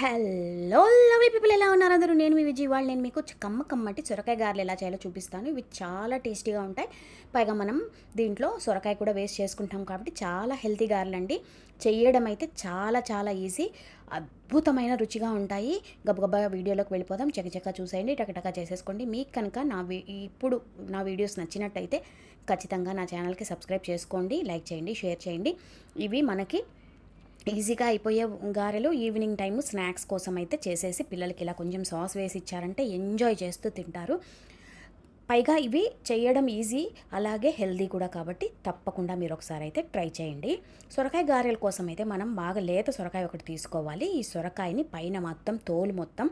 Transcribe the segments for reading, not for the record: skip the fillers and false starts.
Hello lovely people, ఎలా ఉన్నారు అందరూ? నేను మీ విజయ్. వాళ్ళు నేను మీకు కమ్మటి సొరకాయ గారెలు ఎలా చేయాలో చూపిస్తాను. ఇవి చాలా టేస్టీగా ఉంటాయి. పైగా మనం దీంట్లో సొరకాయ కూడా వేస్ట్ చేసుకుంటాం కాబట్టి చాలా హెల్తీ గారెలండి. చేయడం అయితే చాలా చాలా ఈజీ, అద్భుతమైన రుచిగా ఉంటాయి. గబగబా వీడియోలోకి వెళ్ళిపోదాం. చకచకా చూసేయండి, టకటకా చేసేసుకోండి. మీకు కనుక ఇప్పుడు నా వీడియోస్ నచ్చినట్టయితే ఖచ్చితంగా నా ఛానల్కి సబ్స్క్రైబ్ చేసుకోండి, లైక్ చేయండి, షేర్ చేయండి. ఇవి మనకి ఈజీగా అయిపోయే గారెలు. ఈవినింగ్ టైము స్నాక్స్ కోసం అయితే చేసేసి పిల్లలకి ఇలా కొంచెం సాస్ వేసి ఇచ్చారంటే ఎంజాయ్ చేస్తూ తింటారు. పైగా ఇవి చేయడం ఈజీ, అలాగే హెల్దీ కూడా, కాబట్టి తప్పకుండా మీరు ఒకసారి అయితే ట్రై చేయండి. సొరకాయ గారెల కోసం అయితే మనం బాగా లేత సొరకాయ ఒకటి తీసుకోవాలి. ఈ సొరకాయని పైన మొత్తం తోలు మొత్తం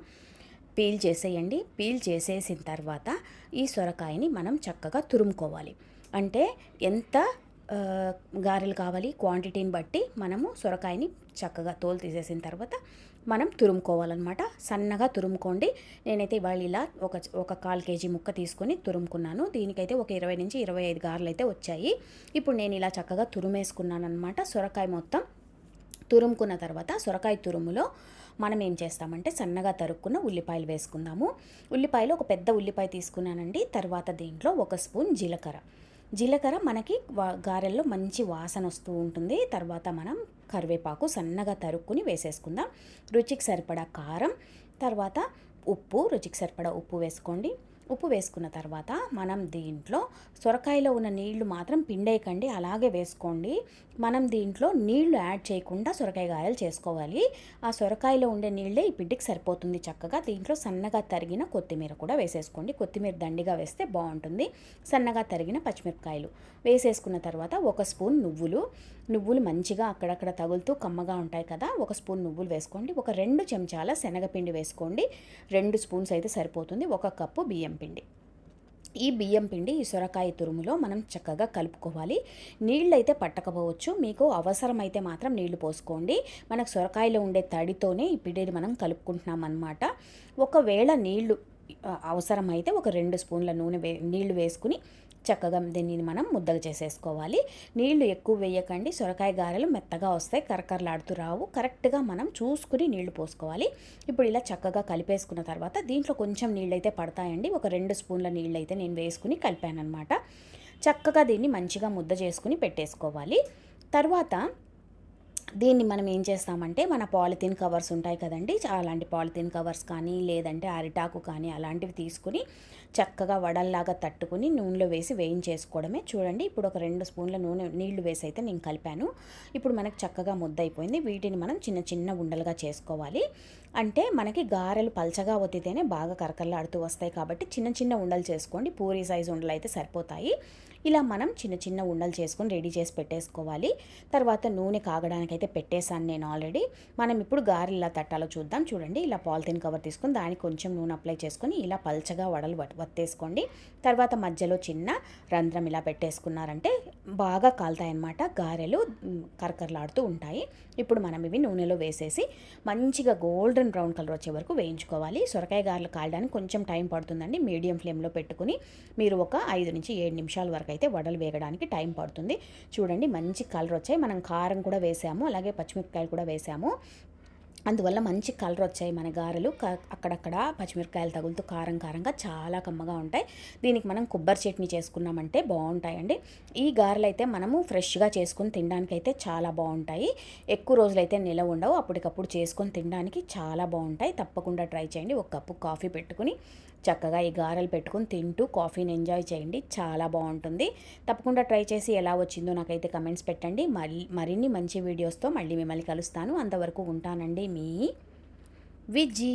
పీల్ చేసేయండి. పీల్ చేసేసిన తర్వాత ఈ సొరకాయని మనం చక్కగా తురుముకోవాలి. అంటే ఎంత గారెలు కావాలి క్వాంటిటీని బట్టి మనము సొరకాయని చక్కగా తోలు తీసేసిన తర్వాత మనం తురుముకోవాలన్నమాట. సన్నగా తురుముకోండి. నేనైతే ఇవాళ ఇలా ఒక 1/4 కేజీ ముక్క తీసుకొని తురుముకున్నాను. దీనికైతే ఒక 20 నుంచి 25 గారెలు అయితే వచ్చాయి. ఇప్పుడు నేను ఇలా చక్కగా తురుమేసుకున్నాను అనమాట. సొరకాయ మొత్తం తురుముకున్న తర్వాత సొరకాయ తురుములో మనం ఏం చేస్తామంటే సన్నగా తరుక్కున్న ఉల్లిపాయలు వేసుకుందాము. ఉల్లిపాయలు ఒక పెద్ద ఉల్లిపాయ తీసుకున్నానండి. తర్వాత దీంట్లో 1 స్పూన్ జీలకర్ర మనకి గారెల్లో మంచి వాసన వస్తూ ఉంటుంది. తర్వాత మనం కరివేపాకు సన్నగా తరుక్కుని వేసేసుకుందాం. రుచికి సరిపడా కారం, తర్వాత రుచికి సరిపడా ఉప్పు వేసుకోండి. ఉప్పు వేసుకున్న తర్వాత మనం దీంట్లో సొరకాయలో ఉన్న నీళ్లు మాత్రం పిండేయకండి, అలాగే వేసుకోండి. మనం దీంట్లో నీళ్లు యాడ్ చేయకుండా సొరకాయ గారెలు చేసుకోవాలి. ఆ సొరకాయలో ఉండే నీళ్ళే ఈ పిండికి సరిపోతుంది చక్కగా. దీంట్లో సన్నగా తరిగిన కొత్తిమీర కూడా వేసేసుకోండి. కొత్తిమీర దండిగా వేస్తే బాగుంటుంది. సన్నగా తరిగిన పచ్చిమిరపకాయలు వేసేసుకున్న తర్వాత 1 స్పూన్ నువ్వులు మంచిగా అక్కడక్కడ తగులుతూ కమ్మగా ఉంటాయి కదా, 1 స్పూన్ నువ్వులు వేసుకోండి. ఒక 2 చెంచాల శనగపిండి వేసుకోండి. 2 స్పూన్స్ అయితే సరిపోతుంది. 1 కప్పు బియ్యం పిండి. ఈ బియ్యం పిండి ఈ సొరకాయ తురుములో మనం చక్కగా కలుపుకోవాలి. నీళ్ళు అయితే పట్టకపోవచ్చు, మీకు అవసరమైతే మాత్రం నీళ్లు పోసుకోండి. మనకు సొరకాయలో ఉండే తడితోనే ఈ పిండిని మనం కలుపుకుంటున్నాం అన్నమాట. ఒకవేళ నీళ్లు అవసరమైతే ఒక 2 స్పూన్ల నీళ్లు వేసుకుని చక్కగా దీన్ని మనం ముద్దలు చేసేసుకోవాలి. నీళ్లు ఎక్కువ వేయకండి, సొరకాయ గారెలు మెత్తగా వస్తాయి, కరకరలాడుతూ రావు. కరెక్ట్గా మనం చూసుకుని నీళ్లు పోసుకోవాలి. ఇప్పుడు ఇలా చక్కగా కలిపేసుకున్న తర్వాత దీంట్లో కొంచెం నీళ్ళైతే పడతాయండి. ఒక 2 స్పూన్ల నీళ్ళైతే నేను వేసుకుని కలిపాను అనమాట. చక్కగా దీన్ని మంచిగా ముద్ద చేసుకుని పెట్టేసుకోవాలి. తర్వాత దీన్ని మనం ఏం చేస్తామంటే మన పాలిథిన్ కవర్స్ ఉంటాయి కదండి, అలాంటి పాలిథిన్ కవర్స్ కానీ లేదంటే అరిటాకు కానీ అలాంటివి తీసుకుని చక్కగా వడల్లాగా తట్టుకుని నూనెలో వేసి వేయించేసుకోవడమే. చూడండి, ఇప్పుడు ఒక 2 స్పూన్ల నీళ్లు వేసి అయితే నేను కలిపాను. ఇప్పుడు మనకు చక్కగా ముద్ద అయిపోయింది. వీటిని మనం చిన్న చిన్న ఉండలుగా చేసుకోవాలి. అంటే మనకి గారెలు పల్చగా ఒత్తితేనే బాగా కరకరలాడుతూ వస్తాయి కాబట్టి చిన్న చిన్న ఉండలు చేసుకోండి. పూరి సైజు ఉండలు అయితే సరిపోతాయి. ఇలా మనం చిన్న చిన్న ఉండలు చేసుకొని రెడీ చేసి పెట్టేసుకోవాలి. తర్వాత నూనె కాగడానికైతే పెట్టేశాను నేను ఆల్రెడీ. మనం ఇప్పుడు గారెలు ఇలా తట్టాలో చూద్దాం. చూడండి, ఇలా పాలిథిన్ కవర్ తీసుకొని దానికి కొంచెం నూనె అప్లై చేసుకొని ఇలా పల్చగా వడలు వత్తేసుకోండి. తర్వాత మధ్యలో చిన్న రంధ్రం ఇలా పెట్టేసుకున్నారంటే బాగా కాలుతాయన్నమాట, గారెలు కరకరలాడుతూ ఉంటాయి. ఇప్పుడు మనం ఇవి నూనెలో వేసేసి మంచిగా గోల్డెన్ బ్రౌన్ కలర్ వచ్చే వరకు వేయించుకోవాలి. సొరకాయ గారెలు కాలడానికి కొంచెం టైం పడుతుందండి. మీడియం ఫ్లేమ్లో పెట్టుకుని మీరు ఒక 5 నుంచి 7 నిమిషాల వరకు అయితే వడలు వేగడానికి టైం పడుతుంది. చూడండి, మంచి కలర్ వచ్చాయి. మనం కారం కూడా వేసాము, అలాగే పచ్చిమిరపకాయలు కూడా వేసాము. అందువల్ల మంచి కలర్ వచ్చాయి మన గారెలు. అక్కడక్కడ పచ్చిమిరపకాయలు తగులుతూ కారంగా చాలా కమ్మగా ఉంటాయి. దీనికి మనం కొబ్బరి చట్నీ చేసుకున్నామంటే బాగుంటాయండి. ఈ గారెలు అయితే మనము ఫ్రెష్గా చేసుకొని తినడానికి అయితే చాలా బాగుంటాయి. ఎక్కువ రోజులైతే నిలవ ఉండవు, అప్పటికప్పుడు చేసుకొని తినడానికి చాలా బాగుంటాయి. తప్పకుండా ట్రై చేయండి. 1 కప్పు కాఫీ పెట్టుకుని చక్కగా ఈ గారెలు పెట్టుకుని తింటూ కాఫీని ఎంజాయ్ చేయండి, చాలా బాగుంటుంది. తప్పకుండా ట్రై చేసి ఎలా వచ్చిందో నాకైతే కమెంట్స్ పెట్టండి. మరిన్ని మంచి వీడియోస్తో మళ్ళీ మిమ్మల్ని కలుస్తాను. అంతవరకు ఉంటానండి, మీ విజీ.